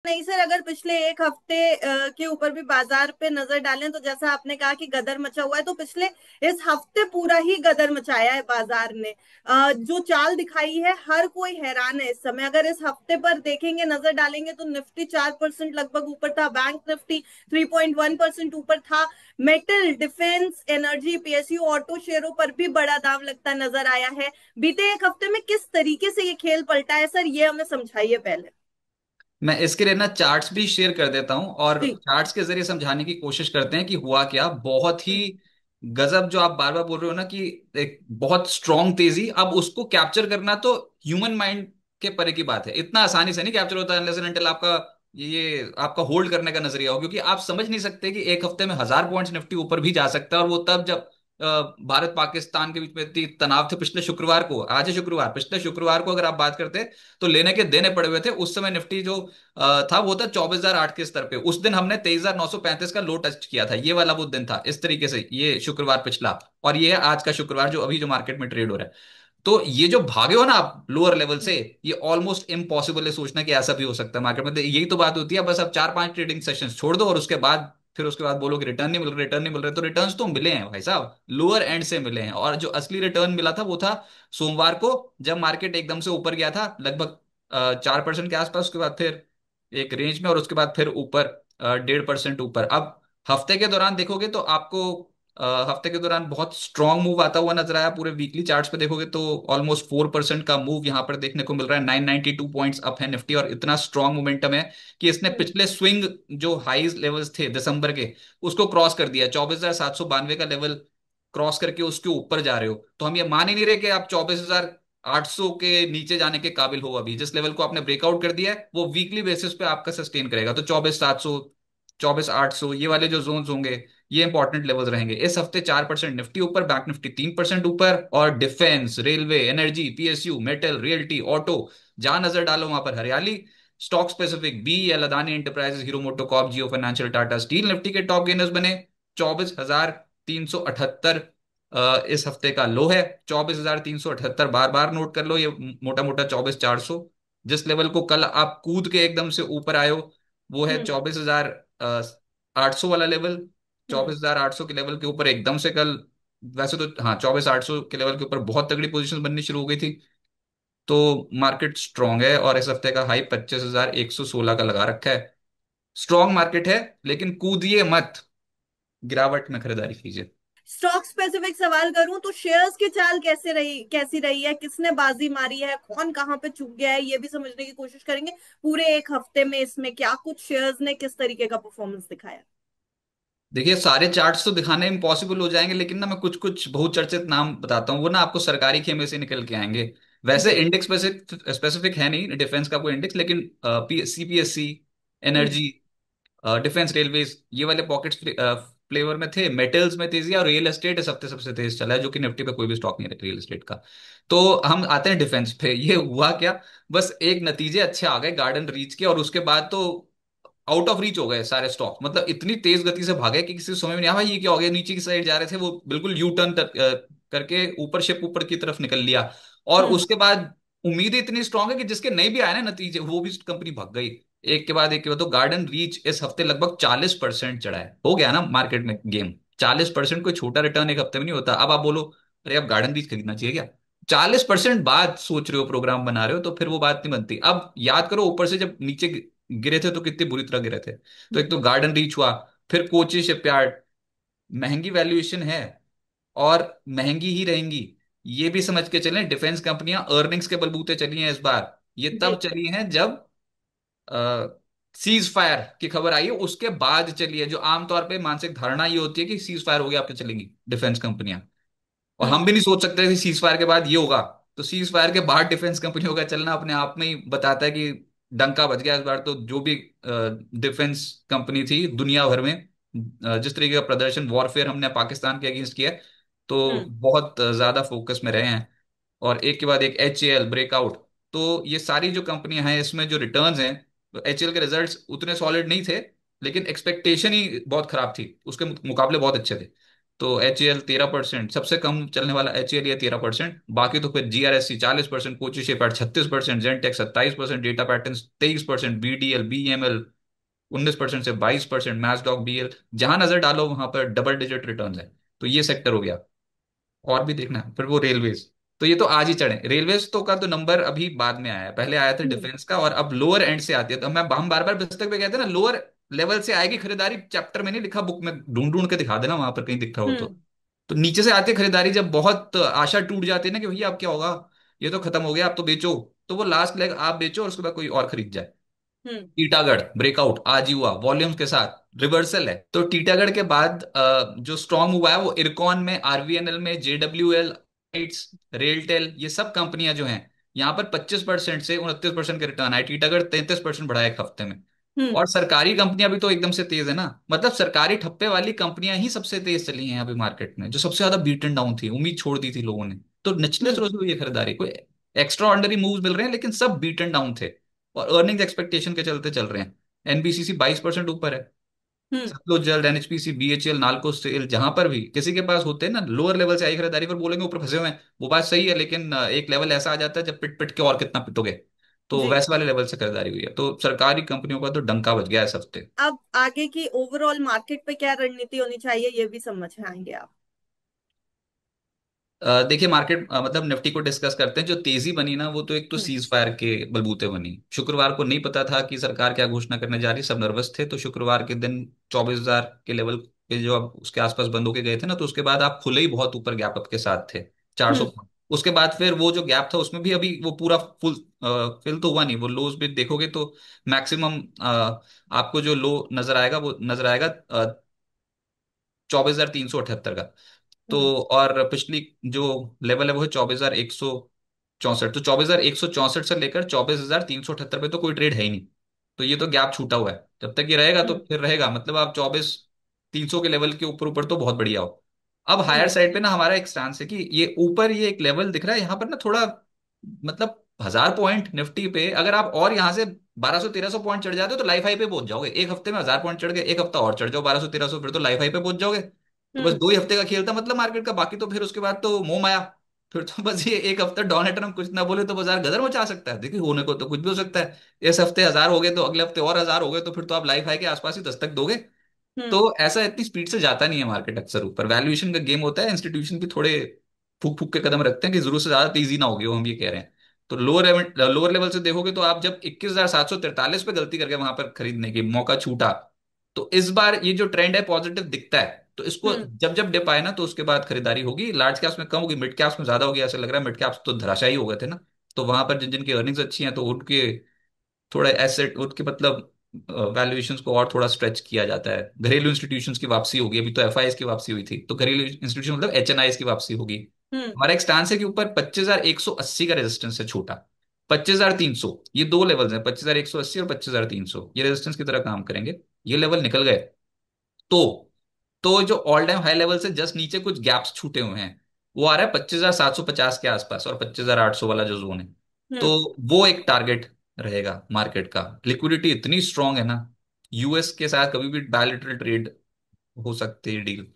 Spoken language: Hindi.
नहीं सर, अगर पिछले एक हफ्ते के ऊपर भी बाजार पे नजर डालें तो जैसा आपने कहा कि गदर मचा हुआ है, तो पिछले इस हफ्ते पूरा ही गदर मचाया है बाजार ने। जो चाल दिखाई है, हर कोई हैरान है इस समय। अगर इस हफ्ते पर देखेंगे, नजर डालेंगे, तो निफ्टी 4% लगभग ऊपर था, बैंक निफ्टी 3.1% ऊपर था। Metal, defence, energy, PSU, auto शेयरों पर भी बड़ा दाव लगता नजर आया है। बीते एक हफ्ते में किस तरीके से ये खेल पलटा है सर, ये हमें समझाइए पहले। मैं इसके लिए ना चार्ट्स भी शेयर कर देता हूं, और जी। चार्ट्स के जरिए समझाने की कोशिश करते हैं कि हुआ क्या। बहुत ही गजब जो आप बार बार बोल रहे हो ना कि एक बहुत स्ट्रांग तेजी, अब उसको कैप्चर करना तो ह्यूमन माइंड के परे की बात है। इतना आसानी से नहीं कैप्चर होता अनलेस एंड अनटिल आपका ये आपका होल्ड करने का नजरिया हो, क्योंकि आप समझ नहीं सकते कि एक हफ्ते में 1000 पॉइंट्स निफ्टी ऊपर भी जा सकता है। और वो तब जब भारत पाकिस्तान के बीच में इतनी तनाव थे पिछले शुक्रवार को, आज है शुक्रवार, पिछले शुक्रवार को अगर आप बात करते तो लेने के देने पड़े हुए थे। उस समय निफ्टी जो था वो था 24,008 के स्तर पे। उस दिन हमने 23,935 का लो टच किया था, ये वाला वो दिन था। इस तरीके से ये शुक्रवार पिछला, और ये है आज का शुक्रवार जो अभी जो मार्केट में ट्रेड हो रहा है। तो ये जो भागे हो ना आप लोअर लेवल से, ये ऑलमोस्ट इम्पॉसिबल है सोचना कि ऐसा भी हो सकता है मार्केट में। तो यही तो बात होती है, बस अब 4-5 ट्रेडिंग सेशंस छोड़ दो और उसके बाद फिर उसके बाद बोलो कि रिटर्न नहीं मिल रहे, रिटर्न नहीं मिल रहे। तो रिटर्न्स तो मिले हैं भाई साहब, लोअर एंड से मिले हैं। और जो असली रिटर्न मिला था वो था सोमवार को, जब मार्केट एकदम से ऊपर गया था लगभग 4% के आसपास। उसके बाद फिर एक रेंज में, और उसके बाद फिर ऊपर 1.5% ऊपर। अब हफ्ते के दौरान देखोगे तो आपको हफ्ते के दौरान बहुत स्ट्रांग मूव आता हुआ नजर आया। पूरे वीकली चार्ट्स पे देखोगे तो ऑलमोस्ट 4% का मूव यहाँ पर देखने को मिल रहा है। 992 पॉइंट्स अप है निफ्टी, और इतना स्ट्रांग मोमेंटम है कि इसने हम्म। पिछले स्विंग जो हाईज लेवल्स थे दिसंबर के, उसको क्रॉस कर दिया। 24,792 का लेवल क्रॉस करके उसके ऊपर जा रहे हो, तो हम ये मान ही नहीं रहे कि आप 24,800 के नीचे जाने के काबिल हो। अभी जिस लेवल को आपने ब्रेकआउट कर दिया है वो वीकली बेसिस पे आपका सस्टेन करेगा। तो 24,700, 24,800 ये वाले जो जोन्स होंगे, ये इंपॉर्टेंट लेवल्स रहेंगे। इस हफ्ते 4% निफ्टी ऊपर, बैंक निफ्टी 3% ऊपर, और defence, railway, energy, PSU, metal, realty, auto, जहां नजर डालो वहां पर हरियाली। Stock specific BEL, Adani enterprises, Hero MotoCorp, Jio financial, Tata steel Nifty के टॉप गेनर्स बने। 24,378 इस हफ्ते का लो है। 24,378 बार बार नोट कर लो, ये मोटा मोटा 24,400। जिस लेवल को कल आप कूद के एकदम से ऊपर आए हो, वो है हम्म। 24,800 वाला लेवल। हम्म। 24,800 के लेवल के ऊपर एकदम से कल, वैसे तो हाँ 24,800 के लेवल के ऊपर बहुत तगड़ी पोजीशन बननी शुरू हो गई थी। तो मार्केट स्ट्रांग है, और इस हफ्ते का हाई 25,116 का लगा रखा है। स्ट्रांग मार्केट है, लेकिन कूदिए मत, गिरावट में खरीदारी कीजिए। स्टॉक स्पेसिफिक सवाल करूं तो शेयर्स की चाल कैसी रही है, किसने बाजी मारी है, कौन कहां पे चूक गया है, ये भी समझने की कोशिश करेंगे। पूरे एक हफ्ते में इसमें क्या कुछ शेयर्स ने किस तरीके का परफॉर्मेंस दिखाया। देखिए सारे चार्ट्स तो दिखाने इम्पॉसिबल हो जाएंगे, लेकिन ना मैं कुछ कुछ बहुचर्चित नाम बताता हूँ, वो ना आपको सरकारी खेमे से निकल के आएंगे। वैसे जी। इंडेक्स स्पेसिफिक स्पेसिफिक है नहीं डिफेंस का कोई इंडेक्स, लेकिन सीपीएससी, हम्म। एनर्जी, डिफेंस, रेलवेज, ये वाले पॉकेट्स फ्लेवर में थे। मेटल्स में तेजी, और रियल एस्टेट इस हफ्ते सबसे तेज चला है, जो कि निफ्टी पे कोई भी स्टॉक नहीं है रियल एस्टेट का। तो हम आते हैं डिफेंस पे। ये हुआ क्या, बस एक नतीजे अच्छे आ गए गार्डन रीच के, और उसके बाद तो आउट ऑफ रीच हो गए सारे स्टॉक। मतलब इतनी तेज गति से भागे कि किसी को समझ में नहीं आया भाई ये क्या हो गया। नीचे की साइड जा रहे थे वो, बिल्कुल यू टर्न करके ऊपर शिप ऊपर की तरफ निकल लिया। और हम्म। उसके बाद उम्मीद इतनी स्ट्रांग है कि जिसके नहीं भी आए ना नतीजे, वो भी कंपनी भाग गई एक के बाद एक के बाद। तो गार्डन रीच इस हफ्ते लगभग 40% चढ़ा है। हो गया ना मार्केट में गेम। 40% कोई छोटा रिटर्न एक हफ्ते में नहीं होता। अब आप बोलो अरे अब गार्डन रीच खरीदना चाहिए क्या? 40% बाद सोच रहे हो, प्रोग्राम बना रहे हो, तो फिर वो बात नहीं बनती। अब याद करो ऊपर से जब नीचे गिरे थे तो कितनी बुरी तरह गिरे थे। तो एक तो गार्डन रीच हुआ, फिर कोची शिपयार्ड, महंगी वैल्यूएशन है और महंगी ही रहेंगी। ये भी समझ के चलें, डिफेंस कंपनियां अर्निंग्स के बलबूते चली हैं इस बार। ये तब जी। चली हैं जब सीज फायर की खबर आई है, उसके बाद चली है। जो आमतौर पे मानसिक धारणा ये होती है कि सीज फायर हो गया आपके चलेंगी डिफेंस कंपनियां, और हम हम्म। भी नहीं सोच सकते कि सीज फायर के बाद ये होगा। तो सीज फायर के बाद डिफेंस कंपनियों का चलना अपने आप में ही बताता है कि डंका बज गया इस बार। तो जो भी डिफेंस कंपनी थी दुनिया भर में, जिस तरीके का प्रदर्शन वॉरफेयर हमने पाकिस्तान के अगेंस्ट किया है, तो हम्म। बहुत ज्यादा फोकस में रहे हैं। और एक के बाद एक एच ए एल ब्रेकआउट। तो ये सारी जो कंपनियां हैं इसमें जो रिटर्न्स हैं, तो एच ए एल के रिजल्ट्स उतने सॉलिड नहीं थे, लेकिन एक्सपेक्टेशन ही बहुत खराब थी, उसके मुकाबले बहुत अच्छे थे। तो एच ए एल 13%, सबसे कम चलने वाला एच ए एल ये 13%। बाकी तो फिर G R S C 40%, Kochi Shipyard 36%, Zentech 27%, Data Patterns 23%, B D L B M L 19% से 22%, मैचडॉक बी एल, जहां नजर डालो वहां पर डबल डिजिट रिटर्न है। तो ये सेक्टर हो गया। और भी देखना है फिर वो रेलवेज। तो ये तो आज ही चढ़े रेलवेज तो का तो नंबर अभी बाद में आया है, पहले आया था हम्म। डिफेंस का, और अब लोअर एंड से आती है। तो हम बार बार पुस्तक पे कहते हैं ना, लोअर लेवल से आएगी खरीदारी, चैप्टर में नहीं लिखा, बुक में ढूंढ ढूंढ के दिखा देना वहां पर कहीं दिख रहा हो तो। हम्म। तो नीचे से आती है खरीदारी, जब बहुत आशा टूट जाती है ना कि भैया अब क्या होगा, ये तो खत्म हो गया, अब तो बेचो। तो वो लास्ट लेग आप बेचो और उसके बाद कोई और खरीद जाए। हम्म। टीटागढ़ ब्रेकआउट आज ही हुआ, वॉल्यूम्स के साथ रिवर्सल है। तो टीटागढ़ के बाद जो स्ट्रांग हुआ है वो इरकॉन में, आरवीएनएल में, जेडब्ल्यूएल, रेलटेल, ये सब कंपनियां जो हैं, यहाँ पर 25% से 29% के रिटर्न आए। टीटागढ़ 33% बढ़ा है एक हफ्ते में। हम्म। और सरकारी कंपनियां भी तो एकदम से तेज है ना, मतलब सरकारी ठप्पे वाली कंपनियां ही सबसे तेज चली हैं अभी मार्केट में, जो सबसे ज्यादा बीटन डाउन थी, उम्मीद छोड़ दी थी लोगों ने। तो निचले हम्म। स्रोत से हुई है खरीदारी, कोई एक्स्ट्रा ऑर्डिनरी मूव मिल रहे हैं लेकिन सब बीटन डाउन थे, और अर्निंग्स एक्सपेक्टेशन के चलते चल रहे हैं। एनबीसीसी 22% ऊपर है। हम्म। सतलुज जल, एनएचपीसी, बीएचईएल, नालको, सेल, जहां पर भी किसी के पास होते हैं ना लोअर लेवल से आई खरीदारी, पर बोलेंगे ऊपर फंसे हुए हैं, वो बात सही है, लेकिन एक लेवल ऐसा आ जाता है जब पिट पिट के और कितना पिटोगे। तो जी। वैसे वाले लेवल से खरीदारी हुई है, तो सरकारी कंपनियों का तो डंका बज गया है इस हफ्ते। अब आगे की ओवरऑल मार्केट पे क्या रणनीति होनी चाहिए ये भी समझ में आएंगे आप। देखिए मार्केट मतलब निफ्टी को डिस्कस करते हैं। जो तेजी बनी ना वो तो एक तो हम्म। सीज फायर के बलबूते बनी। शुक्रवार को नहीं पता था कि सरकार क्या घोषणा करने जा रही, सब नर्वस थे। तो शुक्रवार के दिन 24,000 के लेवल पे जो अब उसके आसपास बंद होके गए थे ना, तो उसके बाद आप खुले ही बहुत ऊपर गैप अप के साथ थे, 400 हम्म। पॉइंट। उसके बाद फिर वो जो गैप था उसमें भी अभी वो पूरा फुल फिल तो हुआ नहीं, वो लोज भी देखोगे तो मैक्सिमम आपको जो लो नजर आएगा वो नजर आएगा 24,378 का। तो हम्म। और पिछली जो लेवल है वो है 24,164। तो 24,164 से लेकर 24,378 पे तो कोई ट्रेड है ही नहीं। तो ये तो गैप छूटा हुआ है, जब तक ये रहेगा तो हम्म। फिर रहेगा, मतलब आप 24,300 के लेवल के ऊपर ऊपर तो बहुत बढ़िया हो। अब हायर हम्म। साइड पे ना हमारा एक स्टांस है कि ये ऊपर ये एक लेवल दिख रहा है यहाँ पर ना थोड़ा, मतलब 1,000 पॉइंट निफ्टी पे अगर आप और यहाँ से 1,200-1,300 पॉइंट चढ़ जाते हो तो लाइफ हाई पे पहुंच जाओगे। एक हफ्ते में 1,000 पॉइंट चढ़ गए, एक हफ्ता और चढ़ जाओ 1,200-1,300, फिर तो लाइफ हाई पे पहुंच जाओगे। तो बस हम्म। 2 ही हफ्ते का खेल था मतलब मार्केट का, बाकी तो फिर उसके बाद तो मोह माया। फिर तो बस ये एक हफ्ता डॉन ट्रम्प कुछ ना बोले तो बाजार गदर मचा सकता है। देखिए होने को तो कुछ भी हो सकता है। इस हफ्ते 1,000 हो गए तो अगले हफ्ते और 1,000 हो गए, तो फिर तो आप लाइफ हाई के आसपास ही दस्तक दोगे। हम्म। तो ऐसा इतनी स्पीड से जाता नहीं है मार्केट, अक्सर ऊपर वैल्यूएशन का गेम होता है। इंस्टीट्यूशन भी थोड़े फूक फूक के कदम रखते हैं कि जरूरत से ज्यादा तेजी ना होगी, वो हम ये कह रहे हैं। तो लोअर लेवल से देखोगे तो आप जब 21,743 पे गलती करके वहां पर खरीदने की मौका छूटा, तो इस बार ये जो ट्रेंड है पॉजिटिव दिखता है। तो इसको हम्म। जब जब डिप आए ना तो उसके बाद खरीदारी होगी। लार्ज कैप्स में कम होगी, मिड कैप्स में ज्यादा होगी ऐसा लग रहा है। मिड कैप्स तो धराशायी हो गए थे ना, तो वहां पर जिन जिनकी अर्निंग्स अच्छी हैं तो उनके थोड़ा एसेट उनके मतलब वैल्यूएशंस को और थोड़ा स्ट्रेच किया जाता है। घरेलू इंस्टीट्यूशंस की वापसी होगी, अभी तो एफआईएस की वापसी हुई थी, तो घरेलू इंस्टीट्यूशन मतलब एचएनआईएस की वापसी होगी। हम्म। हमारा एक स्टांस है कि ऊपर 25,180 का रेजिस्टेंस है छोटा, 25,300, ये दो लेवल्स हैं, 25,180 और 25,300, ये रेजिस्टेंस की तरह काम करेंगे। ये लेवल निकल गए तो जो ऑल टाइम हाई लेवल से जस्ट नीचे कुछ गैप्स छूटे हुए हैं, वो आ रहा है 25,750 के आसपास, और 25,800 वाला जो जोन है, तो हम्म। वो एक टारगेट रहेगा मार्केट का। लिक्विडिटी इतनी स्ट्रांग है ना, यूएस के साथ कभी भी बायलैटरल ट्रेड हो सकती है डील।